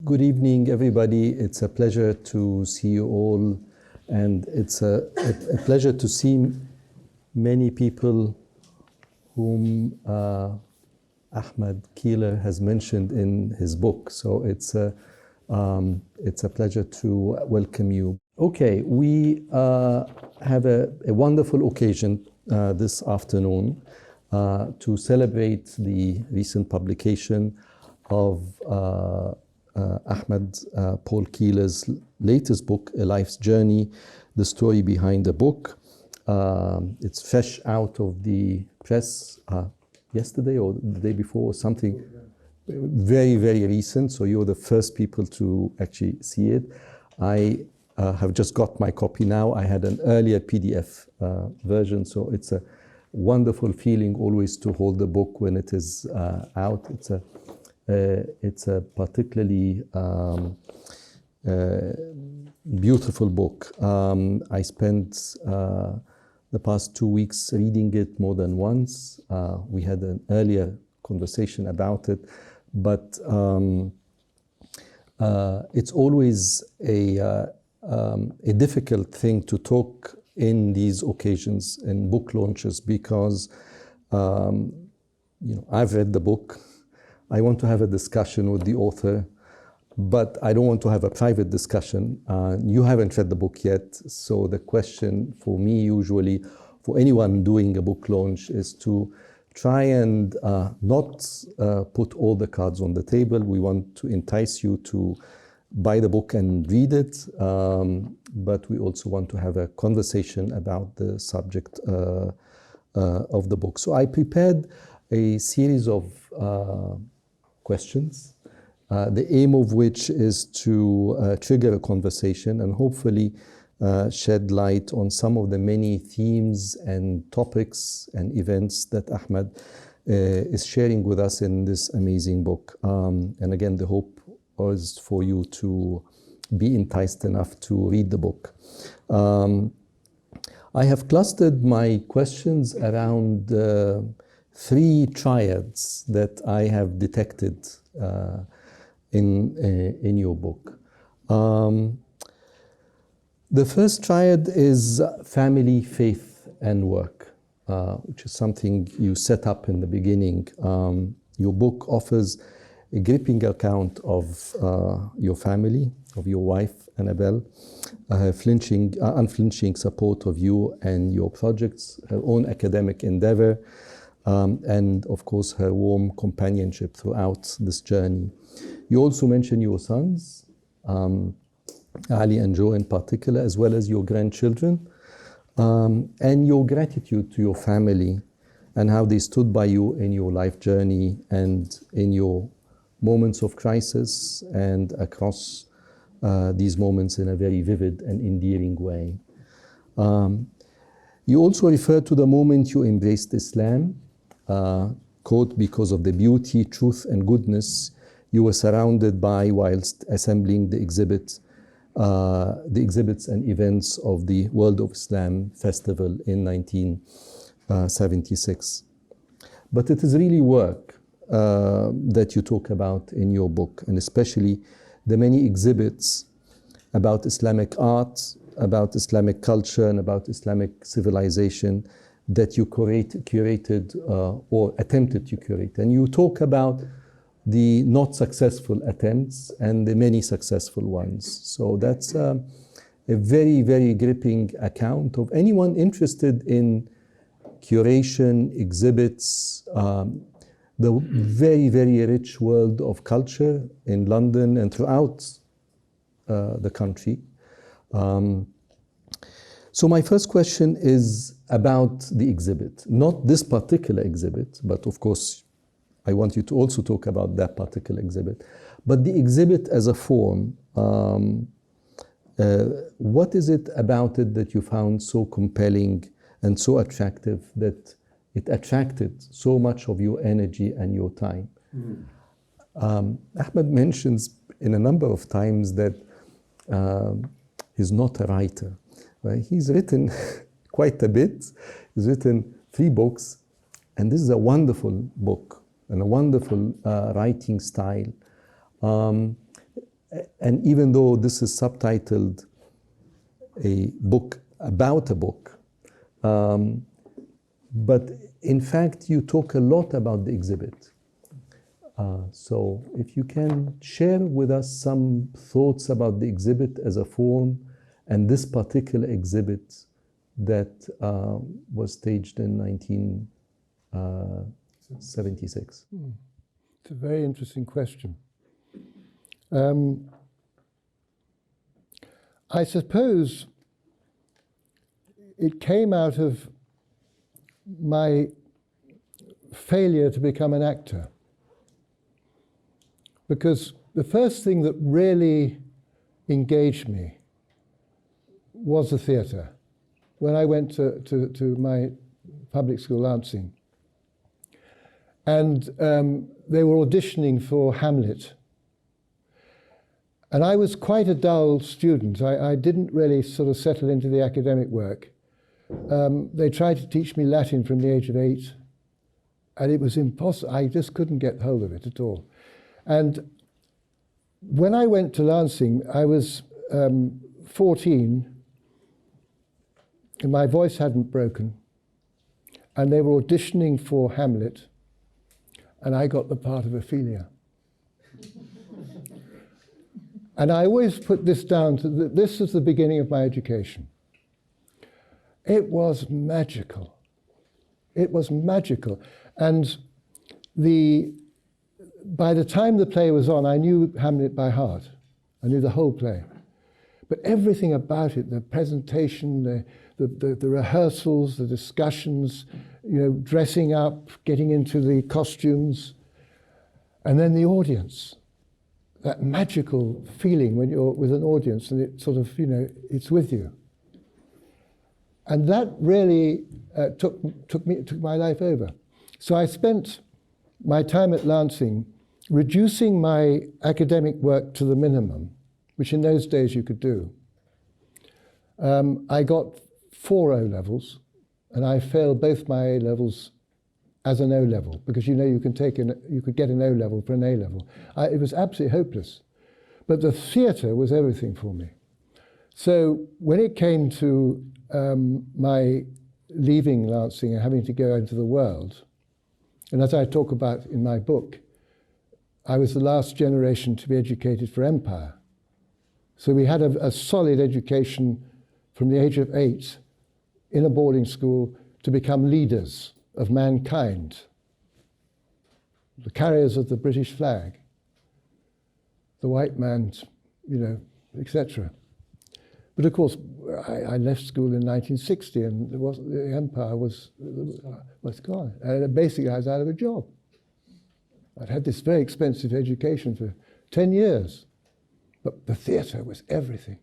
Good evening, everybody. It's a pleasure to see you all, and it's a pleasure to see many people whom Ahmed Keeler has mentioned in his book. So it's a pleasure to welcome you. Okay, we have a wonderful occasion this afternoon to celebrate the recent publication of Ahmed Paul Keeler's latest book, A Life's Journey, The Story Behind the Book. It's fresh out of the press yesterday or the day before, or something very, very recent. So you're the first people to actually see it. I have just got my copy now. I had an earlier PDF version, so it's a wonderful feeling always to hold the book when it is out. It's a particularly beautiful book. I spent the past 2 weeks reading it more than once. We had an earlier conversation about it, but it's always a difficult thing to talk in these occasions, in book launches, because I've read the book. I want to have a discussion with the author, but I don't want to have a private discussion. You haven't read the book yet, so the question for me usually, for anyone doing a book launch, is to try and not put all the cards on the table. We want to entice you to buy the book and read it, but we also want to have a conversation about the subject of the book. So I prepared a series of questions, the aim of which is to trigger a conversation and hopefully shed light on some of the many themes and topics and events that Ahmed is sharing with us in this amazing book. And again, the hope is for you to be enticed enough to read the book. I have clustered my questions around 3 triads that I have detected in your book. The first triad is family, faith, and work, which is something you set up in the beginning. Your book offers a gripping account of your family, of your wife, Annabelle, unflinching support of you and your projects, her own academic endeavor, and of course her warm companionship throughout this journey. You also mention your sons, Ali and Joe in particular, as well as your grandchildren, and your gratitude to your family and how they stood by you in your life journey and in your moments of crisis and across these moments in a very vivid and endearing way. You also refer to the moment you embraced Islam, quote, because of the beauty, truth, and goodness you were surrounded by whilst assembling the exhibits and events of the World of Islam Festival in 1976. But it is really work that you talk about in your book, and especially the many exhibits about Islamic art, about Islamic culture, and about Islamic civilization that you curated or attempted to curate. And you talk about the not successful attempts and the many successful ones. So that's a very, very gripping account of anyone interested in curation, exhibits, the very, very rich world of culture in London and throughout the country. So my first question is about the exhibit, not this particular exhibit, but of course I want you to also talk about that particular exhibit. But the exhibit as a form, what is it about it that you found so compelling and so attractive that it attracted so much of your energy and your time? Ahmed mentions in a number of times that he's not a writer. Right? He's written quite a bit. He's written 3 books, and this is a wonderful book and a wonderful writing style. and even though this is subtitled a book about a book, but in fact you talk a lot about the exhibit. So if you can share with us some thoughts about the exhibit as a form, and this particular exhibit that was staged in 1976. It's a very interesting question. I suppose it came out of my failure to become an actor. Because the first thing that really engaged me was the theatre. When I went to my public school, Lancing, and they were auditioning for Hamlet. And I was quite a dull student. I didn't really sort of settle into the academic work. They tried to teach me Latin from the age of 8, and it was impossible. I just couldn't get hold of it at all. And when I went to Lancing, I was 14, and my voice hadn't broken, and they were auditioning for Hamlet, and I got the part of Ophelia. And I always put this down to this is the beginning of my education. It was magical. It was magical. And by the time the play was on, I knew Hamlet by heart. I knew the whole play. But everything about it, the presentation, the rehearsals, the discussions, dressing up, getting into the costumes, and then the audience. That magical feeling when you're with an audience and it sort of, it's with you. And that really took my life over. So I spent my time at Lancing reducing my academic work to the minimum, which in those days you could do. I got 4 O-levels, and I failed both my A-levels as an O-level, because you could get an O-level for an A-level. It was absolutely hopeless. But the theatre was everything for me. So when it came to my leaving Lancing and having to go into the world, and as I talk about in my book, I was the last generation to be educated for empire. So we had a solid education from the age of 8 in a boarding school to become leaders of mankind, the carriers of the British flag, the white man's, etc. But of course, I left school in 1960, and the empire was gone. And basically, I was out of a job. I'd had this very expensive education for 10 years, but the theatre was everything.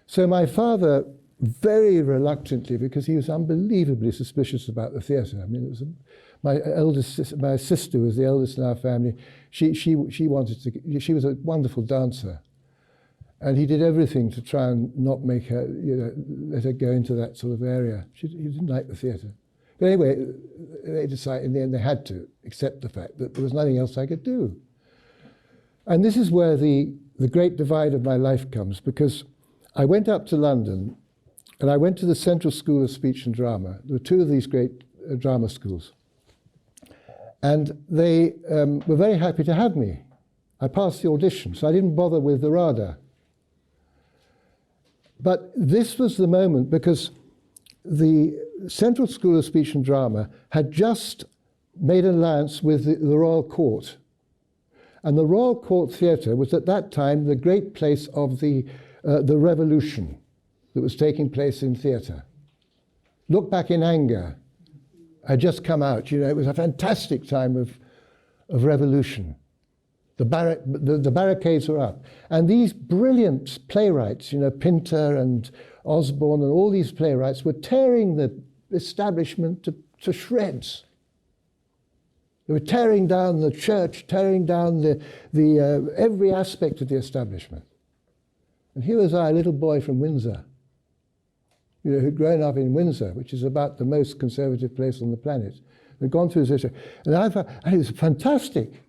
So my father, very reluctantly, because he was unbelievably suspicious about the theatre. I mean, it was my sister was the eldest in our family. She was a wonderful dancer, and he did everything to try and not make her, let her go into that sort of area. He didn't like the theatre. But anyway, they decided in the end they had to accept the fact that there was nothing else I could do. And this is where the great divide of my life comes, because I went up to London. And I went to the Central School of Speech and Drama. There were 2 of these great drama schools. And they were very happy to have me. I passed the audition, so I didn't bother with the RADA. But this was the moment, because the Central School of Speech and Drama had just made an alliance with the Royal Court. And the Royal Court Theatre was at that time the great place of the revolution that was taking place in theatre. Look Back in Anger had just come out. It was a fantastic time of revolution. The barricades were up. And these brilliant playwrights, Pinter and Osborne and all these playwrights were tearing the establishment to shreds. They were tearing down the church, tearing down the every aspect of the establishment. And here was I, a little boy from Windsor, who'd grown up in Windsor, which is about the most conservative place on the planet. Had gone through this, and it was fantastic.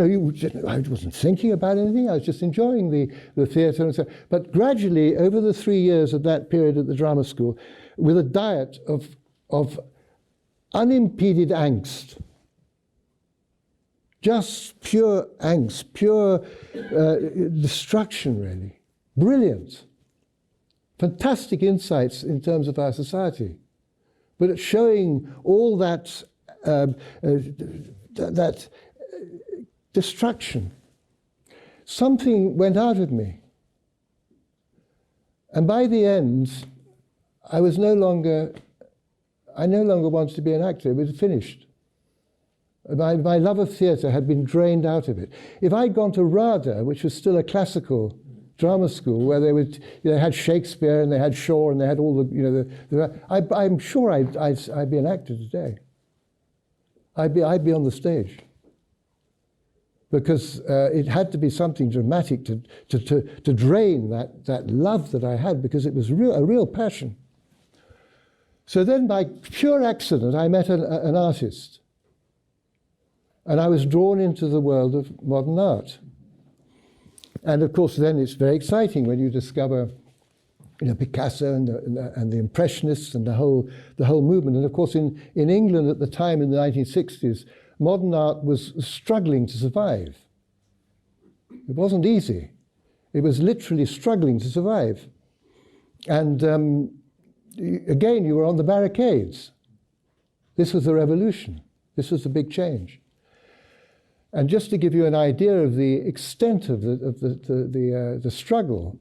I wasn't thinking about anything. I was just enjoying the theatre and so. But gradually, over the 3 years of that period at the drama school, with a diet of unimpeded angst, just pure angst, pure destruction, really. Brilliant. Fantastic insights in terms of our society. But it's showing all that destruction. Something went out of me. And by the end, I no longer wanted to be an actor. It was finished. My love of theatre had been drained out of it. If I'd gone to RADA, which was still a classical drama school, where they had Shakespeare and they had Shaw and they had all I'm sure I'd be an actor today. I'd be on the stage. Because it had to be something dramatic to drain that love that I had, because it was a real passion. So then, by pure accident, I met an artist. And I was drawn into the world of modern art. And of course, then it's very exciting when you discover Picasso and the Impressionists and the whole movement. And of course, in England at the time, in the 1960s, modern art was struggling to survive. It wasn't easy. It was literally struggling to survive. And again, you were on the barricades. This was the revolution. This was the big change. And just to give you an idea of the extent of the struggle,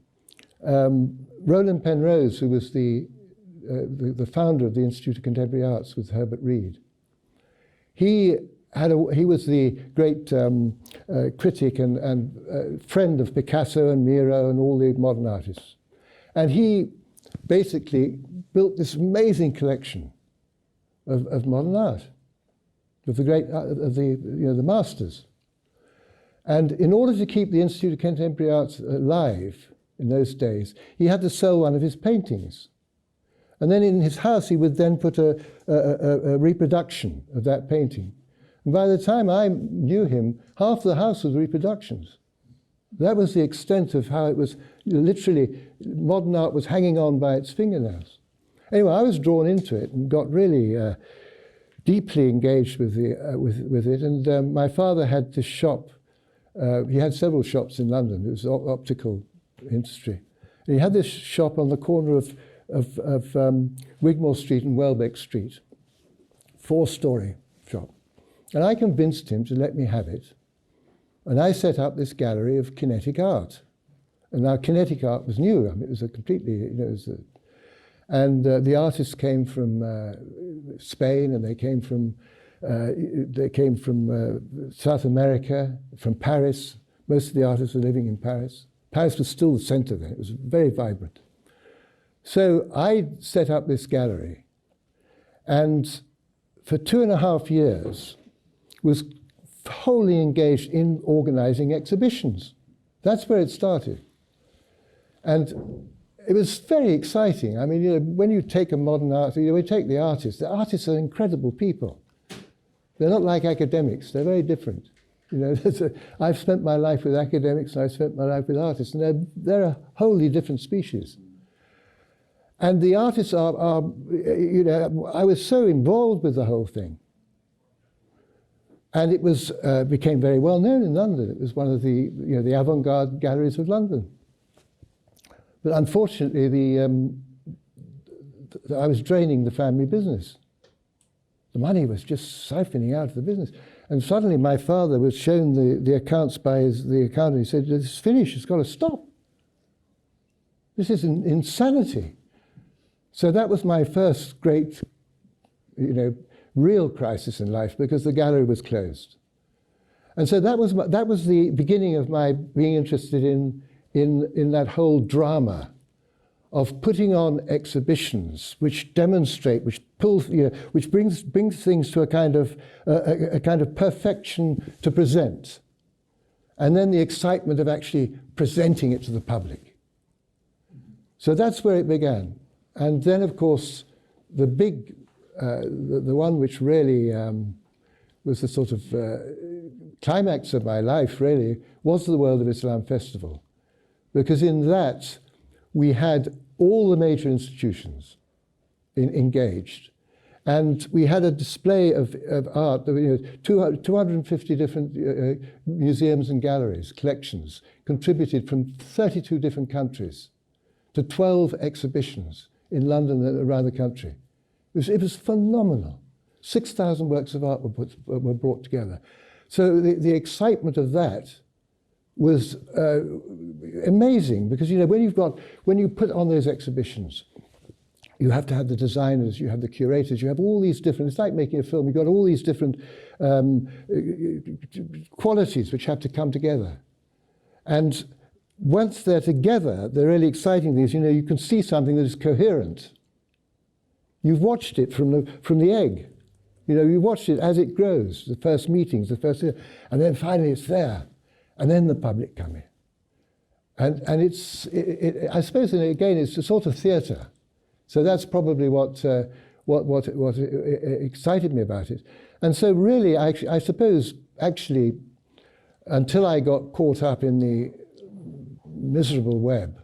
Roland Penrose, who was the founder of the Institute of Contemporary Arts with Herbert Reed, he was the great critic and friend of Picasso and Miro and all the modern artists. And he basically built this amazing collection of modern art, of the masters. And in order to keep the Institute of Contemporary Arts alive in those days, he had to sell one of his paintings. And then in his house, he would then put a reproduction of that painting. And by the time I knew him, half the house was reproductions. That was the extent of how it was. Literally, modern art was hanging on by its fingernails. Anyway, I was drawn into it and got really deeply engaged with it. And my father had this shop. He had several shops in London. It was optical industry. And he had this shop on the corner of Wigmore Street and Welbeck Street, 4-story shop. And I convinced him to let me have it. And I set up this gallery of kinetic art. And now kinetic art was new. I mean, it was a completely, the artists came from Spain, and they came from South America, from Paris. Most of the artists were living in Paris. Paris was still the center then. It was very vibrant. So I set up this gallery, and for 2.5 years was wholly engaged in organizing exhibitions. That's where it started. And it was very exciting. I mean, when you take a modern art, we take the artists. The artists are incredible people. They're not like academics. They're very different. I've spent my life with academics, and I've spent my life with artists, and they're a wholly different species. And the artists are I was so involved with the whole thing. And it became very well known in London. It was one of the avant-garde galleries of London. But unfortunately, I was draining the family business. The money was just siphoning out of the business. And suddenly my father was shown the accounts by the accountant. He said, "This is finished, it's got to stop. This is insanity." So that was my first great, real crisis in life, because the gallery was closed. And so that was the beginning of my being interested in that whole drama of putting on exhibitions which demonstrate, which pulls, which brings things to a kind of perfection to present, and then the excitement of actually presenting it to the public. So that's where it began. And then, of course, the big, the one which really was the sort of climax of my life, really, was the World of Islam Festival. Because in that, we had all the major institutions engaged. And we had a display of art, 250 different museums and galleries, collections, contributed from 32 different countries to 12 exhibitions in London and around the country. It was phenomenal. 6,000 works of art were brought together. So the excitement of that was amazing, because when you put on those exhibitions, you have to have the designers, you have the curators, you have all these different, it's like making a film, you've got all these different qualities which have to come together. And once they're together, the really exciting thing is, you can see something that is coherent. You've watched it from the egg. You watched it as it grows, the first meetings, and then finally it's there. And then the public come in. And I suppose, again, it's a sort of theatre. So that's probably what excited me about it. And so really, I suppose, actually, until I got caught up in the miserable web,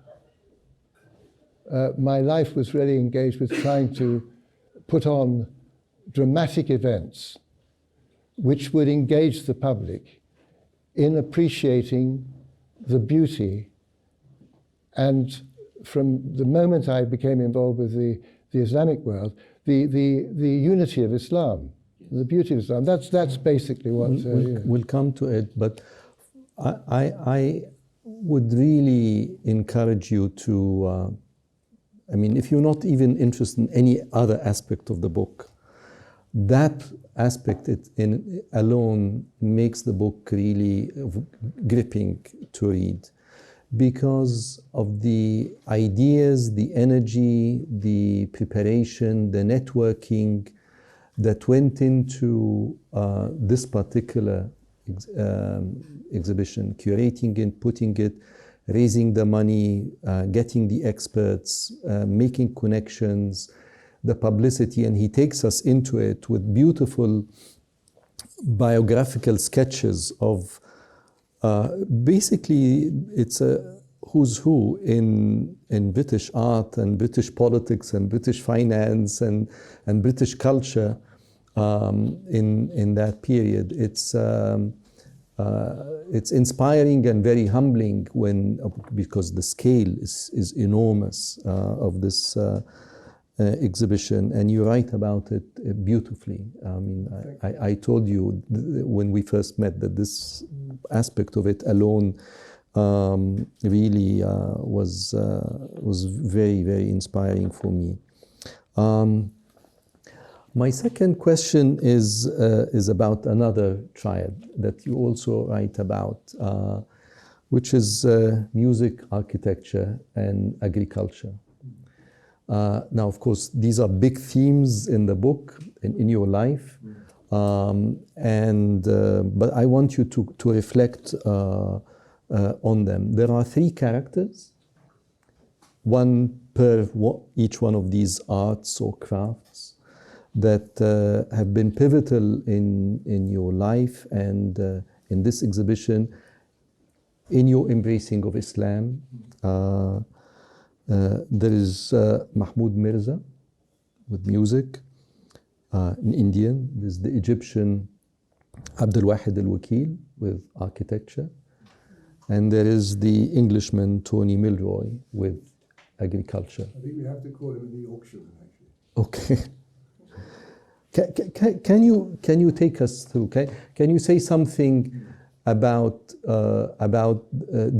my life was really engaged with trying to put on dramatic events which would engage the public in appreciating the beauty. And from the moment I became involved with the Islamic world, the unity of Islam, the beauty of Islam, that's basically what... We'll come to it, but I would really encourage you to, if you're not even interested in any other aspect of the book, that aspect alone makes the book really gripping to read, because of the ideas, the energy, the preparation, the networking that went into this particular exhibition, curating it, putting it, raising the money, getting the experts, making connections, the publicity, and he takes us into it with beautiful biographical sketches of basically it's a who's who in British art and British politics and British finance and British culture in that period. It's inspiring and very humbling because the scale is enormous of this exhibition, and you write about it beautifully. I told you when we first met that this aspect of it alone really was very, very inspiring for me. My second question is about another triad that you also write about, which is music, architecture, and agriculture. Now, of course, these are big themes in the book, in your life, but I want you to reflect on them. There are three characters, one per each one of these arts or crafts that have been pivotal in your life and in this exhibition, in your embracing of Islam. There is Mahmoud Mirza with music, an Indian. There's the Egyptian Abdul Wahid al-Wakil with architecture. And there is the Englishman Tony Milroy with agriculture. I think we have to call him the Yorkshireman, Okay. actually. Can you take us through? Can you say something about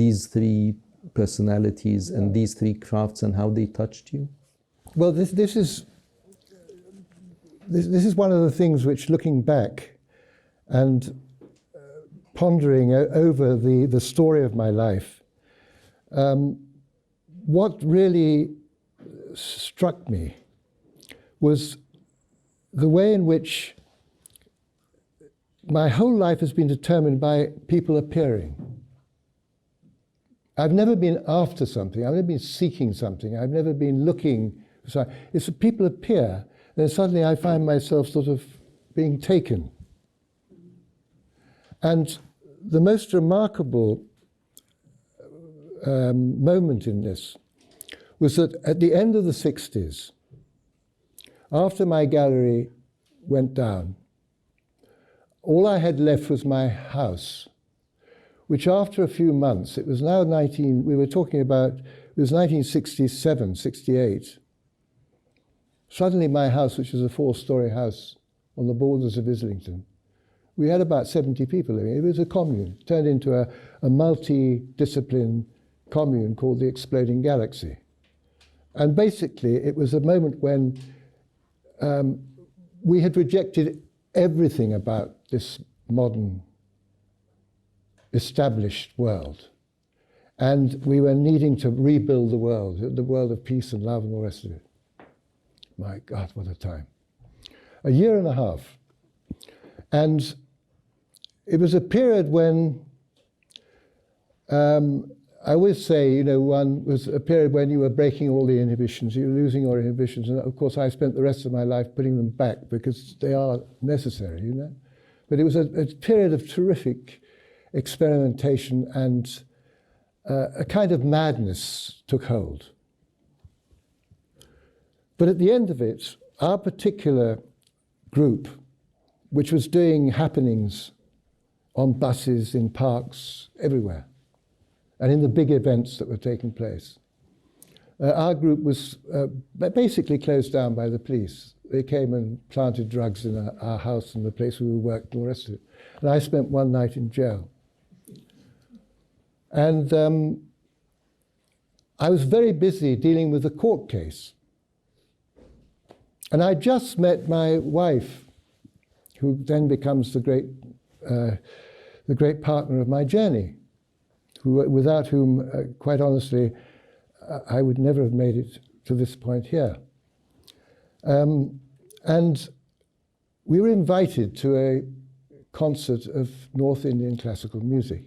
these three personalities and these three crafts and how they touched you? Well, this is one of the things which, looking back and pondering over the story of my life, what really struck me was the way in which my whole life has been determined by people appearing. I've never been after something, I've never been seeking something, I've never been looking for something. It's that people appear, then suddenly I find myself sort of being taken. And the most remarkable moment in this was that at the end of the 60s, after my gallery went down, all I had left was my house, which after a few months, it was now we were talking about, it was 1967, 68. Suddenly my house, which was a 4-story house on the borders of Islington, we had about 70 people living. It was a commune, turned into a multi-discipline commune called the Exploding Galaxy. And basically, it was a moment when we had rejected everything about this modern established world. And we were needing to rebuild the world of peace and love and all the rest of it. My God, what a time. A year and a half. And it was a period when, I always say, one was a period when you were breaking all the inhibitions, you were losing your inhibitions. And of course, I spent the rest of my life putting them back because they are necessary, But it was a period of terrific experimentation, and a kind of madness took hold. But at the end of it, our particular group, which was doing happenings on buses, in parks, everywhere, and in the big events that were taking place, our group was basically closed down by the police. They came and planted drugs in our house and the place where we worked and all the rest of it. And I spent one night in jail. And I was very busy dealing with a court case. And I just met my wife, who then becomes the great partner of my journey, without whom, quite honestly, I would never have made it to this point here. And we were invited to a concert of North Indian classical music.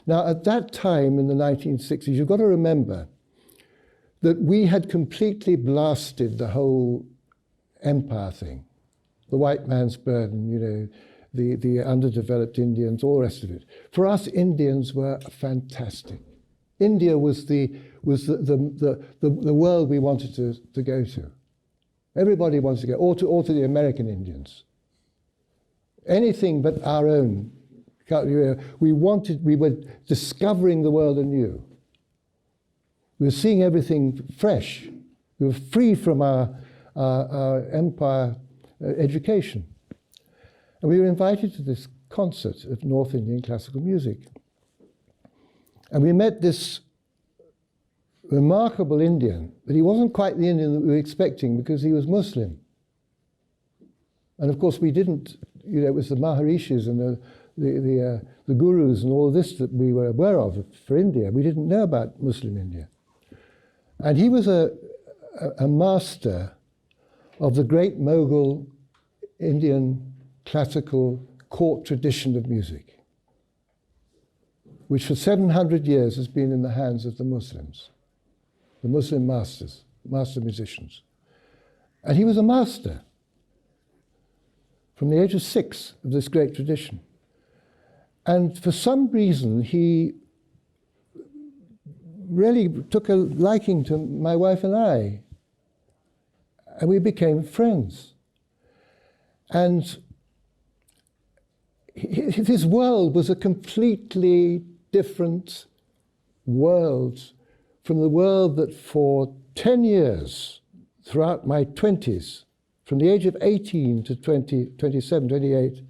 Now, at that time in the 1960s, you've got to remember that we had completely blasted the whole empire thing. The white man's burden, the underdeveloped Indians, all the rest of it. For us, Indians were fantastic. India was the world we wanted to go to. Everybody wanted to go, or to the American Indians. Anything but our own. We were discovering the world anew. We were seeing everything fresh. We were free from our empire education. And we were invited to this concert of North Indian classical music. And we met this remarkable Indian, but he wasn't quite the Indian that we were expecting because he was Muslim. And of course we didn't, it was the Maharishis and the gurus and all this that we were aware of for India. We didn't know about Muslim India. And he was a master of the great Mughal Indian classical court tradition of music, which for 700 years has been in the hands of the Muslims, the Muslim masters, master musicians. And he was a master from the age of 6 of this great tradition. And for some reason, he really took a liking to my wife and I, and we became friends. And his world was a completely different world from the world that for 10 years, throughout my 20s, from the age of 18 to 27, 28,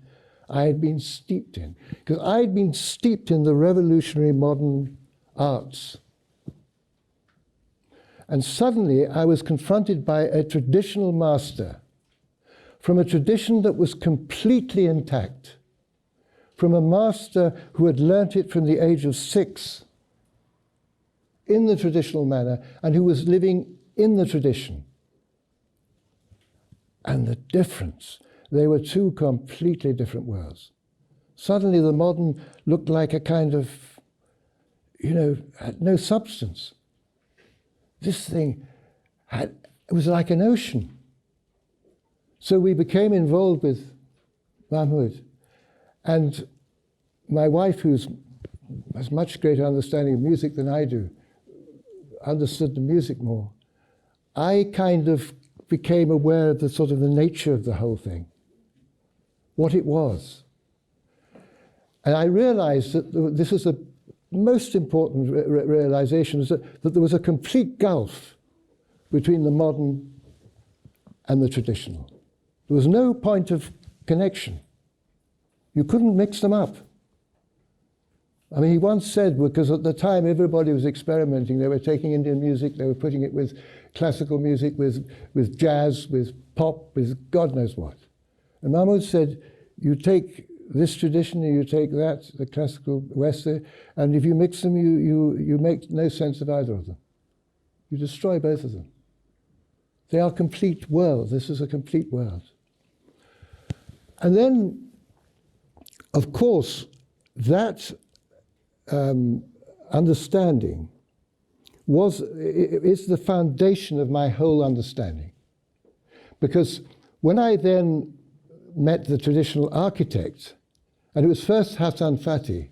I had been steeped in. Because I had been steeped in the revolutionary modern arts. And suddenly I was confronted by a traditional master from a tradition that was completely intact, from a master who had learnt it from the age of 6 in the traditional manner and who was living in the tradition. And the difference, they were two completely different worlds. Suddenly the modern looked like a kind of, had no substance. This thing it was like an ocean. So we became involved with Mahmud. And my wife, who has much greater understanding of music than I do, understood the music more, I kind of became aware of the sort of the nature of the whole thing, what it was. And I realized that this is the most important realization, is that there was a complete gulf between the modern and the traditional. There was no point of connection. You couldn't mix them up. I mean, he once said, because at the time everybody was experimenting, they were taking Indian music, they were putting it with classical music, with jazz, with pop, with God knows what. And Mahmoud said, you take this tradition and you take that, the classical West, and if you mix them, you make no sense of either of them. You destroy both of them. They are complete worlds. This is a complete world. And then, of course, that understanding is the foundation of my whole understanding. Because when I then met the traditional architect, and it was first Hassan Fatih,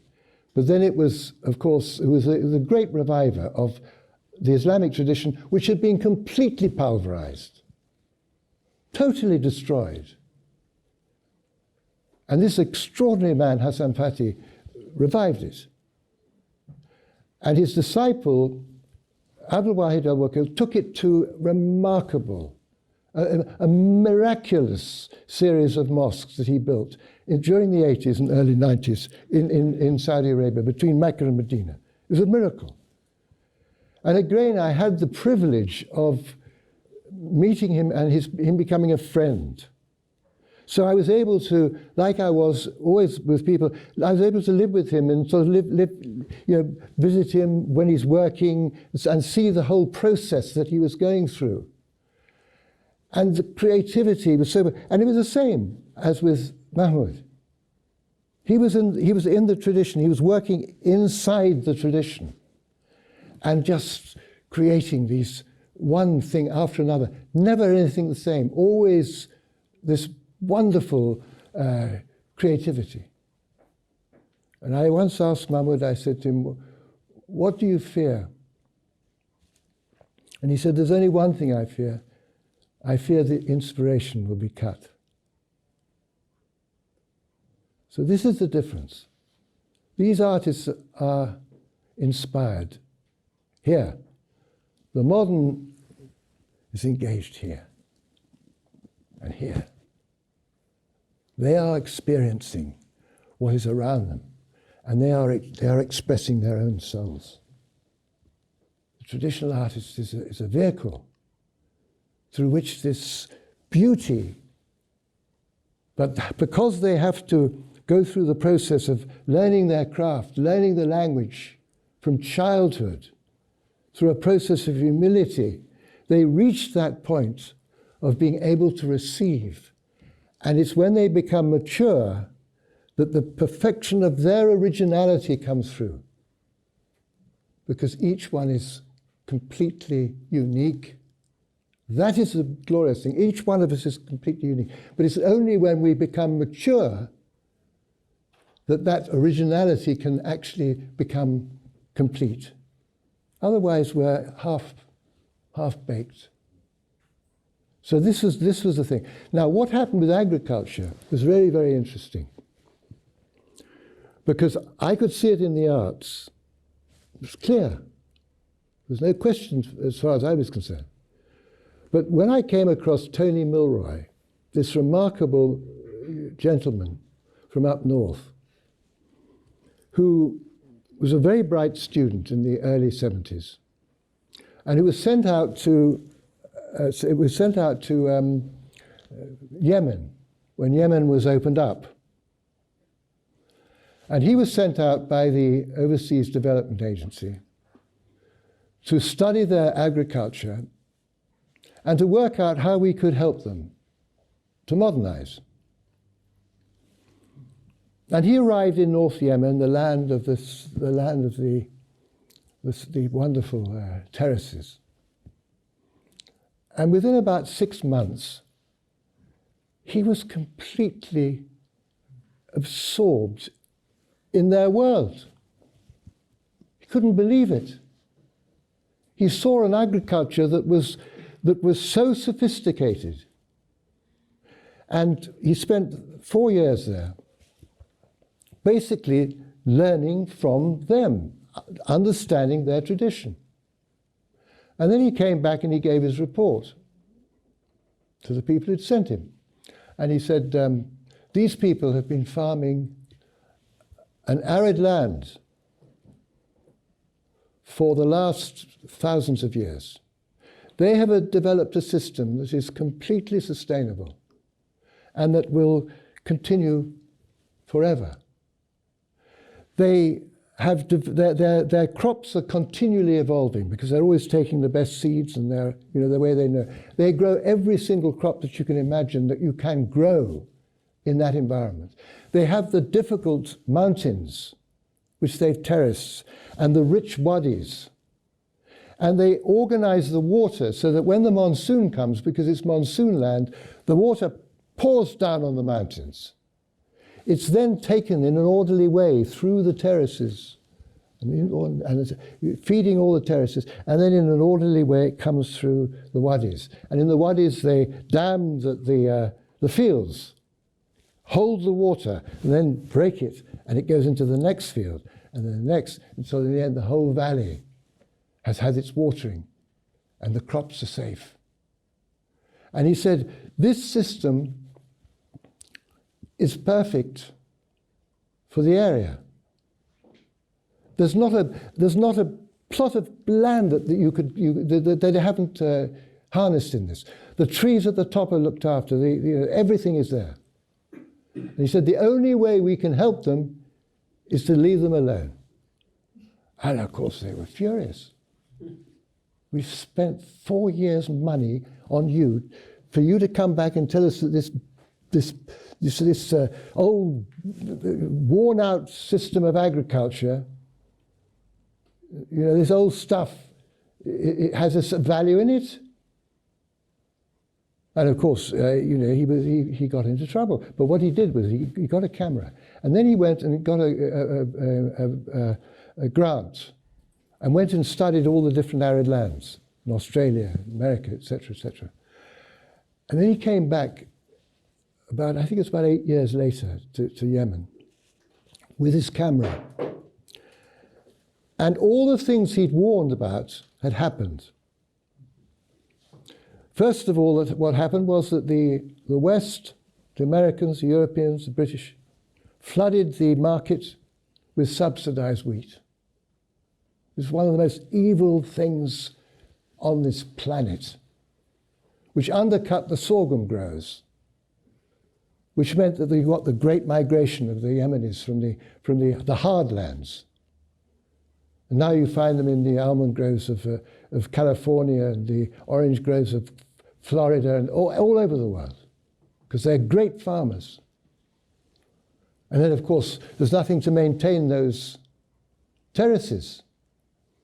but then it was, of course, it was a great reviver of the Islamic tradition, which had been completely pulverized, totally destroyed. And this extraordinary man, Hassan Fatih, revived it. And his disciple, Abdul Wahid al-Wakil, took it to remarkable, a miraculous series of mosques that he built during the 80s and early 90s in Saudi Arabia, between Mecca and Medina. It was a miracle. And again, I had the privilege of meeting him and him becoming a friend. So I was able to, like I was always with people, I was able to live with him and sort of visit him when he's working and see the whole process that he was going through. And the creativity was so, and it was the same as with Mahmoud. He was in the tradition. He was working inside the tradition, and just creating these one thing after another. Never anything the same. Always this wonderful creativity. And I once asked Mahmoud, I said to him, what do you fear? And he said, there's only one thing I fear. I fear the inspiration will be cut. So this is the difference. These artists are inspired here. The modern is engaged here and here. They are experiencing what is around them, and they are expressing their own souls. The traditional artist is a vehicle through which this beauty, but because they have to go through the process of learning their craft, learning the language from childhood, through a process of humility, they reach that point of being able to receive. And it's when they become mature that the perfection of their originality comes through. Because each one is completely unique. That is the glorious thing. Each one of us is completely unique. But it's only when we become mature that that originality can actually become complete. Otherwise, we're half-baked. So this was the thing. Now, what happened with agriculture was very, very interesting. Because I could see it in the arts. It was clear. There's no question as far as I was concerned. But when I came across Tony Milroy, this remarkable gentleman from up north, who was a very bright student in the early 70s, and he was sent out to Yemen when Yemen was opened up. And he was sent out by the Overseas Development Agency to study their agriculture and to work out how we could help them to modernize. And he arrived in North Yemen, the land of the wonderful terraces. And within about 6 months, he was completely absorbed in their world. He couldn't believe it. He saw an agriculture that was so sophisticated. And he spent 4 years there, basically learning from them, understanding their tradition. And then he came back and he gave his report to the people who'd sent him. And he said, these people have been farming an arid land for the last thousands of years. They have developed a system that is completely sustainable and that will continue forever. They have their crops are continually evolving because they're always taking the best seeds and they're, the way they know. They grow every single crop that you can imagine that you can grow in that environment. They have the difficult mountains, which they've terraced, and the rich wadis. And they organize the water so that when the monsoon comes, because it's monsoon land, the water pours down on the mountains. It's then taken in an orderly way through the terraces, and feeding all the terraces, and then in an orderly way it comes through the wadis. And in the wadis they dam the fields, hold the water, and then break it, and it goes into the next field, and then the next, and so in the end the whole valley has had its watering, and the crops are safe. And he said, this system is perfect for the area. There's not a plot of land that they haven't harnessed in this. The trees at the top are looked after. Everything is there. And he said the only way we can help them is to leave them alone. And of course they were furious. We've spent 4 years' money on you for you to come back and tell us that this old, worn-out system of agriculture, this old stuff, it has a value in it. And of course, he got into trouble. But what he did was he got a camera, and then he went and got a grant, and went and studied all the different arid lands in Australia, America, etc., etc. And then he came back I think it's about 8 years later to Yemen with his camera. And all the things he'd warned about had happened. First of all, what happened was that the West, the Americans, the Europeans, the British, flooded the market with subsidized wheat. It's one of the most evil things on this planet, which undercut the sorghum growers, which meant that you got the great migration of the Yemenis from the hard lands. And now you find them in the almond groves of California and the orange groves of Florida and all over the world, because they're great farmers. And then, of course, there's nothing to maintain those terraces.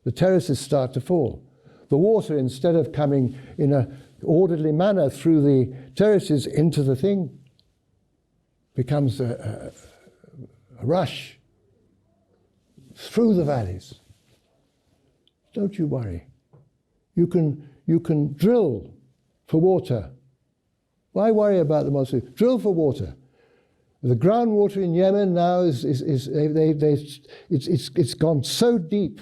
The terraces start to fall. The water, instead of coming in an orderly manner through the terraces into the thing, becomes a rush through the valleys. Don't you worry. You can drill for water. Why worry about the monsoon? Drill for water. The groundwater in Yemen now it's gone so deep.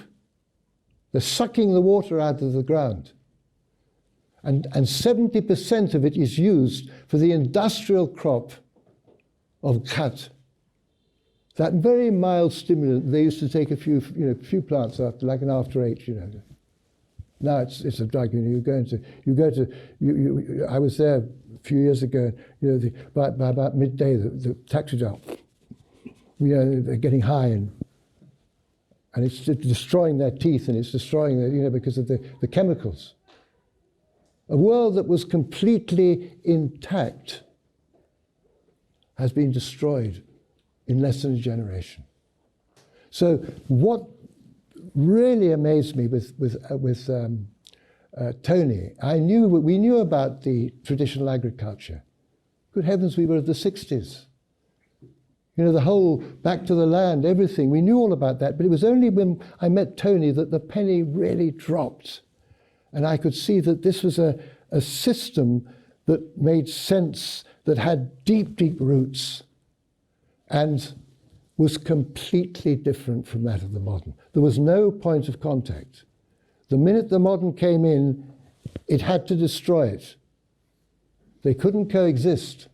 They're sucking the water out of the ground. And 70% of it is used for the industrial crop of khat. That very mild stimulant they used to take a few plants after, like an after 8, Now it's a drug. I was there a few years ago. By about midday, the taxi driver, they're getting high and it's destroying their teeth and it's destroying their, because of the chemicals. A world that was completely intact has been destroyed in less than a generation. So what really amazed me with Tony, we knew about the traditional agriculture. Good heavens, we were of the 60s. You know, the whole back to the land, everything. We knew all about that, but it was only when I met Tony that the penny really dropped. And I could see that this was a system that made sense, that had deep, deep roots, and was completely different from that of the modern. There was no point of contact. The minute the modern came in, it had to destroy it. They couldn't coexist.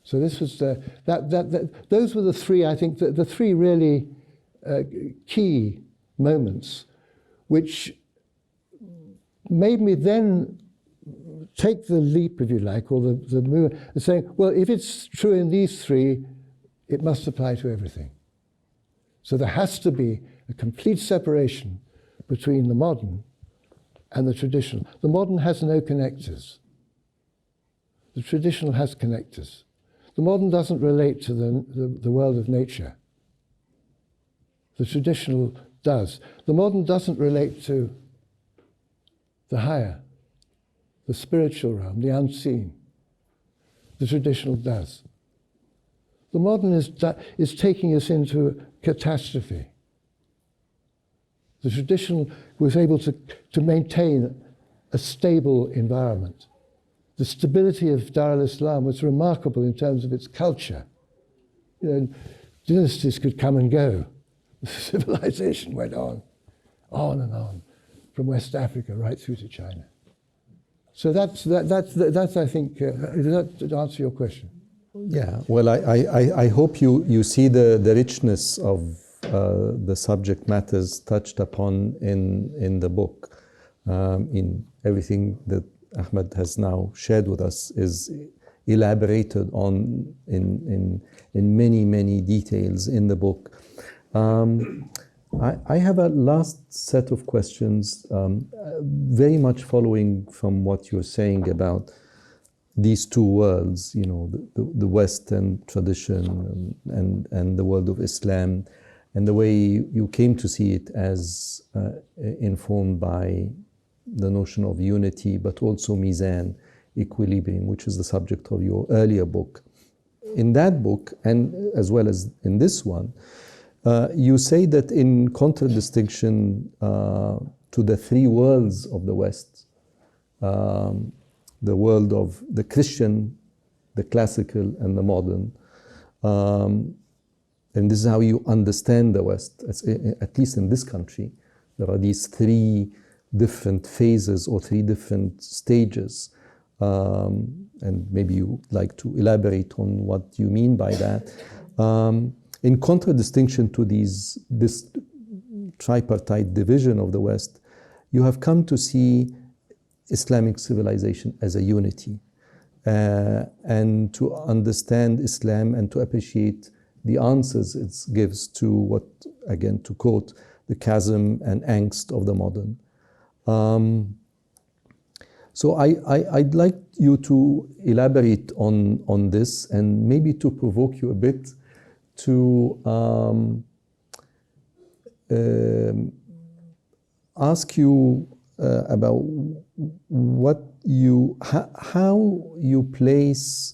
So this was those were the three, I think, the three really key moments, which made me then take the leap, if you like, or the move, and saying, well, if it's true in these three, it must apply to everything. So there has to be a complete separation between the modern and the traditional. The modern has no connectors. The traditional has connectors. The modern doesn't relate to the world of nature. The traditional does. The modern doesn't relate to the higher, the spiritual realm, the unseen. The traditional does. The modern is taking us into catastrophe. The traditional was able to maintain a stable environment. The stability of Dar al-Islam was remarkable in terms of its culture. You know, dynasties could come and go. Civilization went on and on, from West Africa right through to China. So that's I think, does that answer your question? Yeah, well, I hope you see the richness of the subject matters touched upon in the book. In everything that Ahmed has now shared with us is elaborated on in many details in the book. I have a last set of questions, very much following from what you're saying about these two worlds, you know, the Western tradition and the world of Islam, and the way you came to see it as informed by the notion of unity, but also mizan, equilibrium, which is the subject of your earlier book. In that book, and as well as in this one, you say that in contradistinction to the three worlds of the West, the world of the Christian, the classical, and the modern, and this is how you understand the West, at least in this country, there are these three different phases or three different stages. And maybe you'd like to elaborate on what you mean by that. In contradistinction to this tripartite division of the West, you have come to see Islamic civilization as a unity, and to understand Islam and to appreciate the answers it gives to what, again, to quote, the chasm and angst of the modern. So I'd like you to elaborate on this, and maybe to provoke you a bit to ask you about how you place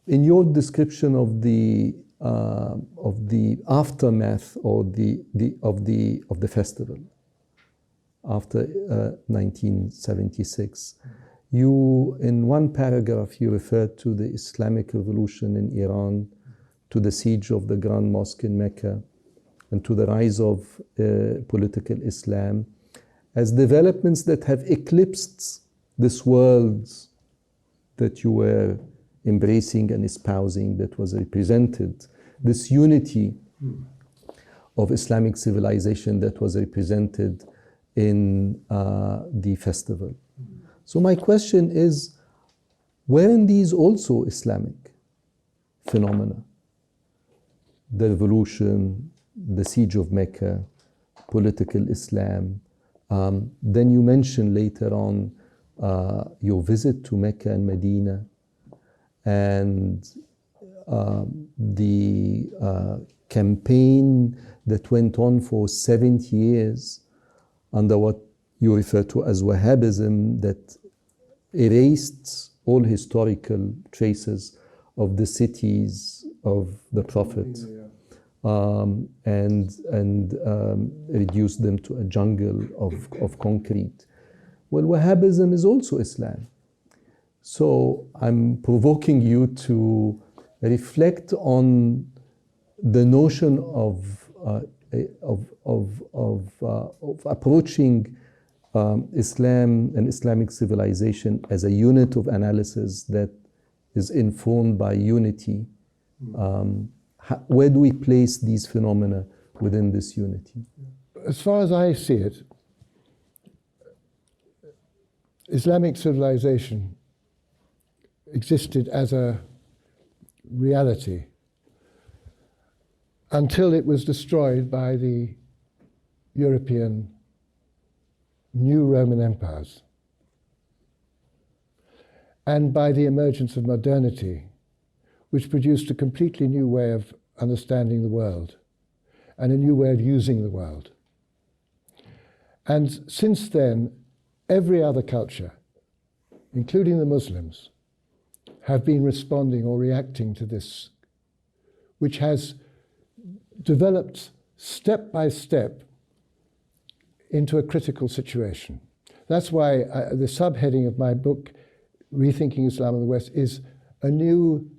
in your description of the aftermath or of the festival after 1976. You, in one paragraph, you referred to the Islamic Revolution in Iran, to the siege of the Grand Mosque in Mecca, and to the rise of political Islam as developments that have eclipsed this world that you were embracing and espousing, that was represented, this unity of Islamic civilization that was represented in the festival. So my question is, weren't these also Islamic phenomena? The revolution, the siege of Mecca, political Islam. Then you mentioned later on your visit to Mecca and Medina, and the campaign that went on for 70 years under what you refer to as Wahhabism, that erased all historical traces of the cities of the Prophet, and reduced them to a jungle of concrete. Well, Wahhabism is also Islam. So I'm provoking you to reflect on the notion of approaching Islam and Islamic civilization as a unit of analysis that is informed by unity. Where do we place these phenomena within this unity? As far as I see it, Islamic civilization existed as a reality until it was destroyed by the European new Roman empires and by the emergence of modernity, which produced a completely new way of understanding the world and a new way of using the world. And since then, every other culture, including the Muslims, have been responding or reacting to this, which has developed step by step into a critical situation. That's why the subheading of my book, Rethinking Islam the West, is a new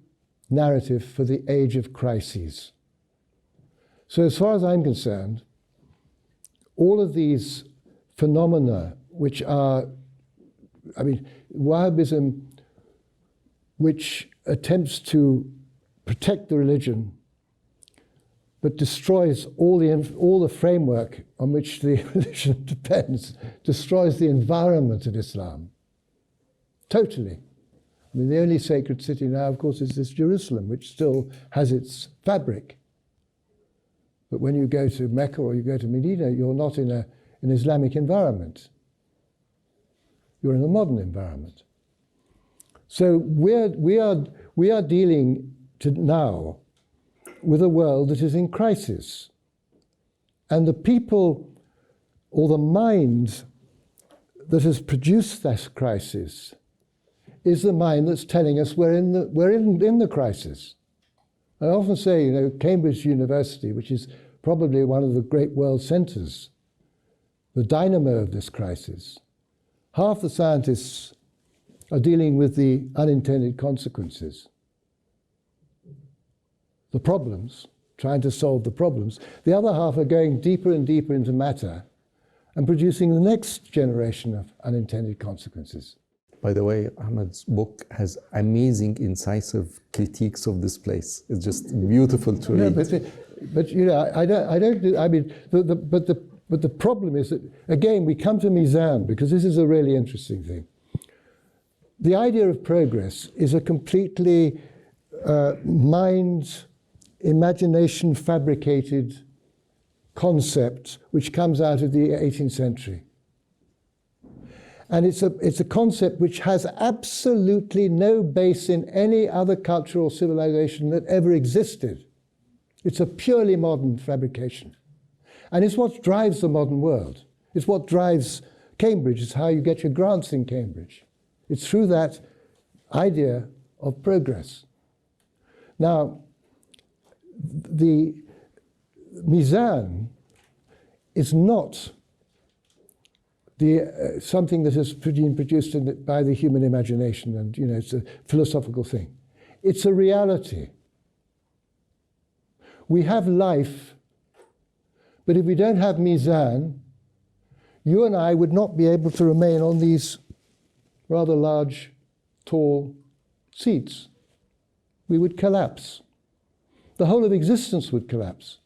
narrative for the Age of Crises. So as far as I'm concerned, all of these phenomena which are, Wahhabism, which attempts to protect the religion but destroys all the framework on which the religion depends, destroys the environment of Islam. Totally. The only sacred city now, of course, is this Jerusalem, which still has its fabric. But when you go to Mecca or you go to Medina, you're not in an Islamic environment. You're in a modern environment. So we are dealing now with a world that is in crisis. And the people or the mind that has produced this crisis is the mind that's telling us we're in the crisis. I often say, Cambridge University, which is probably one of the great world centers, the dynamo of this crisis, half the scientists are dealing with the unintended consequences, the problems, trying to solve the problems. The other half are going deeper and deeper into matter and producing the next generation of unintended consequences. By the way, Ahmed's book has amazing, incisive critiques of this place. It's just beautiful to read. But the problem is that, again, we come to Mizan, because this is a really interesting thing. The idea of progress is a completely mind, imagination fabricated concept which comes out of the 18th century. And it's a concept which has absolutely no base in any other culture or civilization that ever existed. It's a purely modern fabrication. And it's what drives the modern world. It's what drives Cambridge. It's how you get your grants in Cambridge. It's through that idea of progress. Now, the Mizan is not something that has been produced by the human imagination, and it's a philosophical thing. It's a reality. We have life, but if we don't have Mizan, you and I would not be able to remain on these rather large, tall seats. We would collapse. The whole of existence would collapse.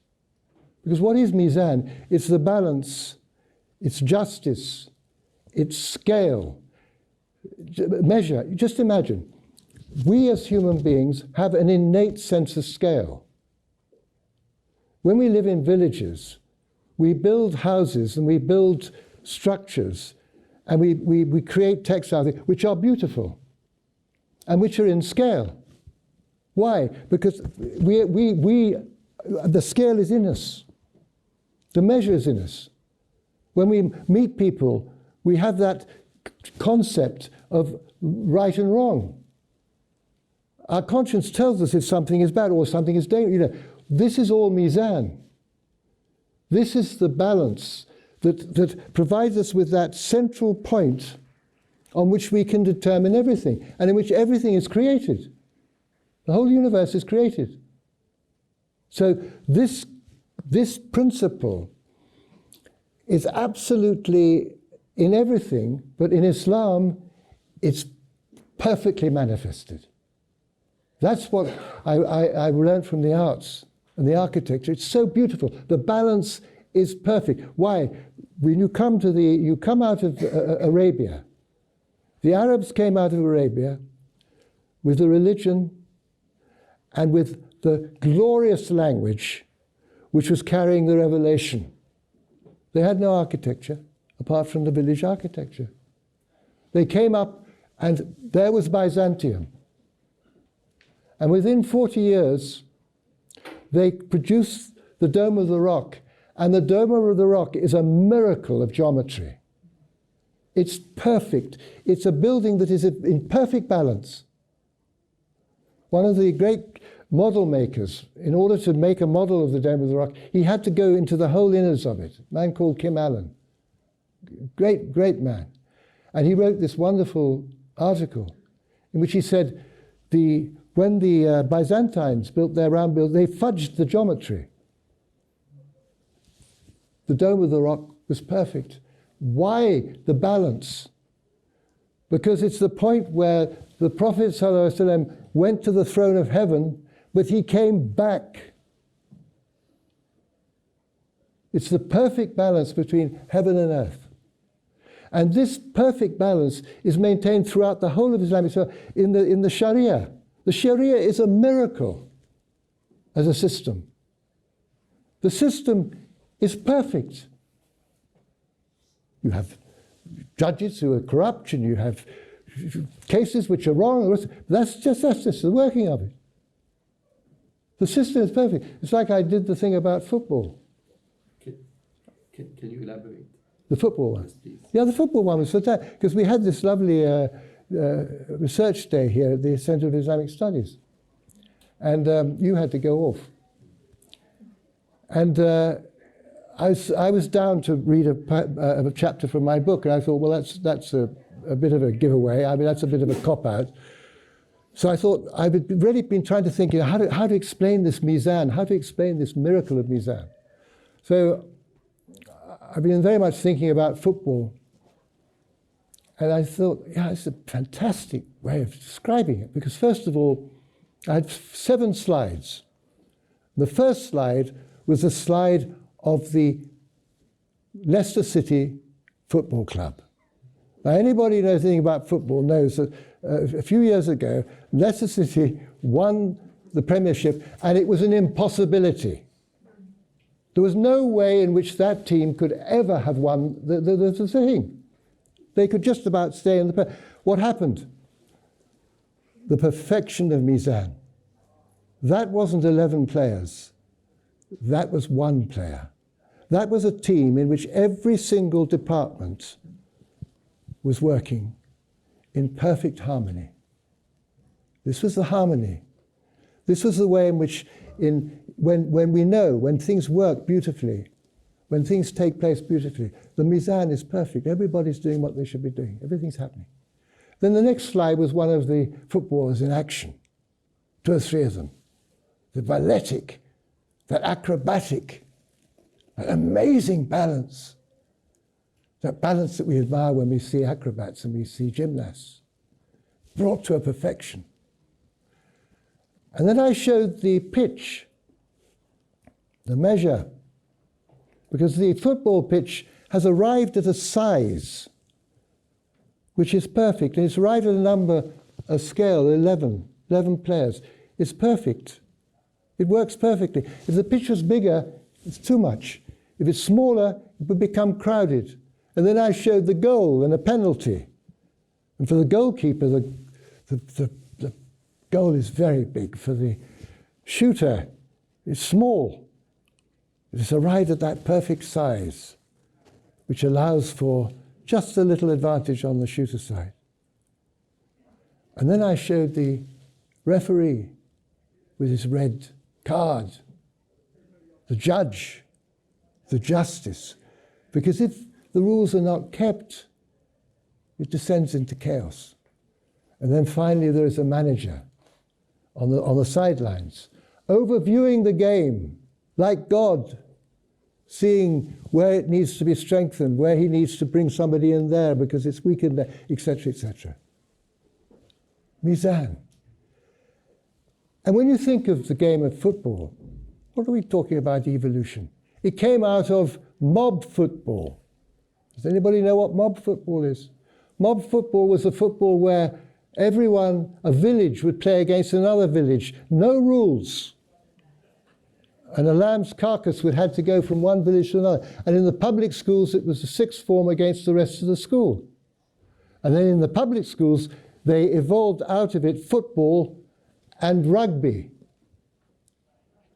Because what is Mizan? It's the balance, it's justice, it's scale, measure. Just imagine, we as human beings have an innate sense of scale. When we live in villages, we build houses and we build structures and we create textiles which are beautiful and which are in scale. Why? Because the scale is in us. The measure is in us. When we meet people, we have that concept of right and wrong. Our conscience tells us if something is bad or something is dangerous. You know, this is all mizan. This is the balance that provides us with that central point on which we can determine everything, and in which everything is created. The whole universe is created. So this principle is absolutely in everything, but in Islam, it's perfectly manifested. That's what I learned from the arts and the architecture. It's so beautiful. The balance is perfect. Why? When you come out of Arabia. The Arabs came out of Arabia with the religion and with the glorious language which was carrying the revelation. They had no architecture apart from the village architecture. They came up and there was Byzantium. And within 40 years, they produced the Dome of the Rock. And the Dome of the Rock is a miracle of geometry. It's perfect. It's a building that is in perfect balance. One of the great model makers, in order to make a model of the Dome of the Rock, he had to go into the whole innards of it. A man called Kim Allen. Great, great man. And he wrote this wonderful article in which he said when the Byzantines built their round building, they fudged the geometry. The Dome of the Rock was perfect. Why the balance? Because it's the point where the Prophet ﷺ went to the throne of heaven, but he came back. It's the perfect balance between heaven and earth. And this perfect balance is maintained throughout the whole of Islamic studies in the Sharia. The Sharia is a miracle as a system. The system is perfect. You have judges who are corrupt, and you have cases which are wrong. That's just the working of it. The system is perfect. It's like I did the thing about football. Can you elaborate? The football one. Yes, please. Yeah, the football one was fantastic, because we had this lovely research day here at the Centre of Islamic Studies. And you had to go off. And I was down to read a chapter from my book, and I thought, well, that's a bit of a giveaway. I mean, that's a bit of a cop-out. So I thought, I've really been trying to think, how to explain this mizan, how to explain this miracle of mizan. So I've been very much thinking about football. And I thought, yeah, it's a fantastic way of describing it, because first of all, I had 7 slides. The first slide was a slide of the Leicester City Football Club. Now, anybody who knows anything about football knows that a few years ago, Leicester City won the Premiership, and it was an impossibility. There was no way in which that team could ever have won the thing. They could just about stay in the... What happened? The perfection of mizan. That wasn't 11 players. That was 1 player. That was a team in which every single department was working in perfect harmony. This was the harmony. This was the way in which, when things work beautifully, when things take place beautifully, the mizan is perfect. Everybody's doing what they should be doing. Everything's happening. Then the next slide was one of the footballers in action. 2 or 3 of them. The balletic, that acrobatic, that amazing balance. That balance that we admire when we see acrobats and we see gymnasts, brought to a perfection. And then I showed the pitch, the measure, because the football pitch has arrived at a size which is perfect. And it's arrived at a scale, 11 players. It's perfect. It works perfectly. If the pitch was bigger, it's too much. If it's smaller, it would become crowded. And then I showed the goal and a penalty. And for the goalkeeper, the goal is very big. For the shooter, it's small. It's arrived at that perfect size, which allows for just a little advantage on the shooter side. And then I showed the referee with his red card, the judge, the justice. Because if the rules are not kept, it descends into chaos. And then finally there is a manager on the sidelines, overviewing the game like God, seeing where it needs to be strengthened, where he needs to bring somebody in there because it's weakened there, etc., etc. Mizan. And when you think of the game of football, what are we talking about evolution? It came out of mob football. Does anybody know what mob football is? Mob football was a football where everyone, a village, would play against another village. No rules. And a lamb's carcass would have to go from one village to another. And in the public schools, it was the sixth form against the rest of the school. And then in the public schools, they evolved out of it football and rugby.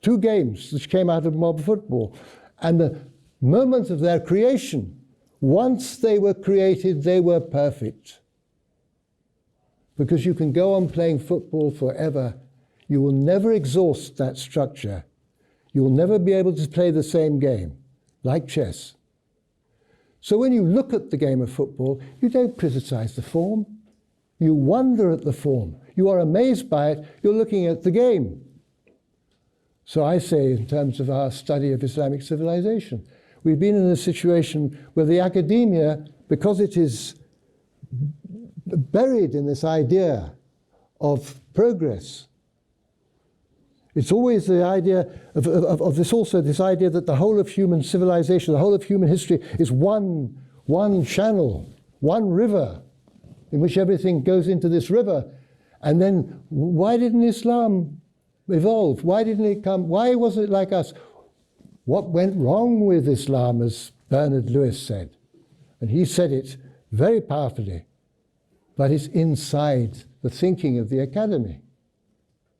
Two games which came out of mob football. And the moment of their creation, once they were created, they were perfect. Because you can go on playing football forever. You will never exhaust that structure. You will never be able to play the same game, like chess. So when you look at the game of football, you don't criticize the form. You wonder at the form. You are amazed by it. You're looking at the game. So I say, in terms of our study of Islamic civilization, we've been in a situation where the academia, because it is buried in this idea of progress, it's always the idea of this also, this idea that the whole of human civilization, the whole of human history is one channel, one river, in which everything goes into this river. And then why didn't Islam evolve? Why didn't it come? Why wasn't it like us? What went wrong with Islam, as Bernard Lewis said? And he said it very powerfully, but it's inside the thinking of the academy.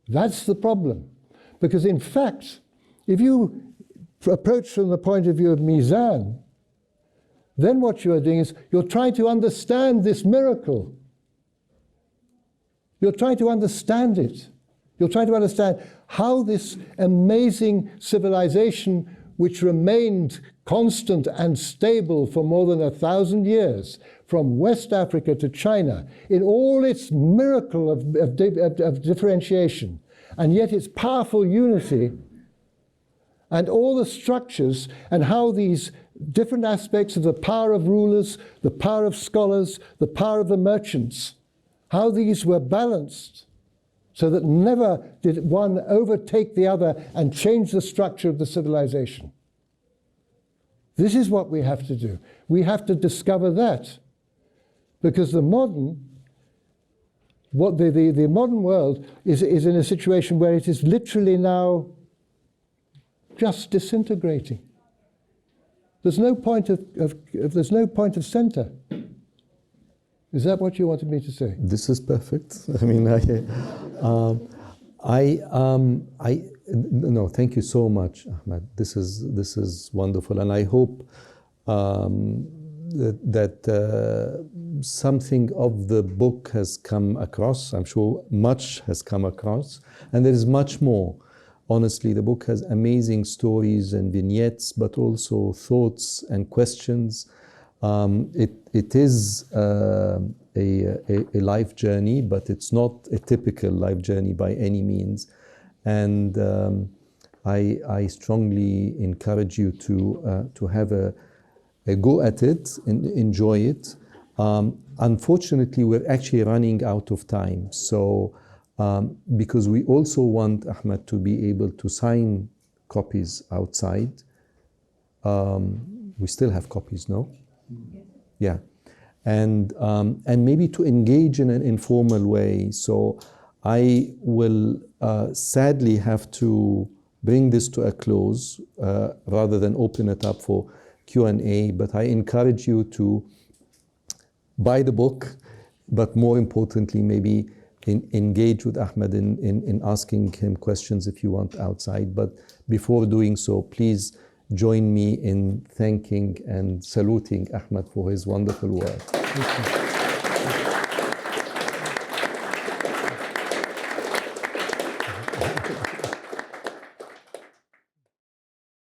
That's the problem. Because in fact, if you approach from the point of view of Mizan, then what you are doing is you're trying to understand this miracle. You're trying to understand it. You're trying to understand how this amazing civilization, which remained constant and stable for more than 1,000 years, from West Africa to China, in all its miracle of differentiation, and yet its powerful unity, and all the structures, and how these different aspects of the power of rulers, the power of scholars, the power of the merchants, how these were balanced so that never did one overtake the other and change the structure of the civilization. This is what we have to do. We have to discover that, because the modern world is in a situation where it is literally now just disintegrating. There's no point of center. Is that what you wanted me to say? This is perfect. I mean, no, thank you so much, Ahmed. This is wonderful, and I hope that something of the book has come across. I'm sure much has come across, and there is much more. Honestly, the book has amazing stories and vignettes, but also thoughts and questions. It is a life journey, but it's not a typical life journey by any means. And I strongly encourage you to have a go at it and enjoy it. Unfortunately, we're actually running out of time. So, because we also want Ahmed to be able to sign copies outside. We still have copies, no? Yeah. And maybe to engage in an informal way. So I will sadly have to bring this to a close rather than open it up for Q&A, but I encourage you to buy the book, but more importantly, maybe engage with Ahmed in asking him questions if you want outside. But before doing so, please join me in thanking and saluting Ahmed for his wonderful work.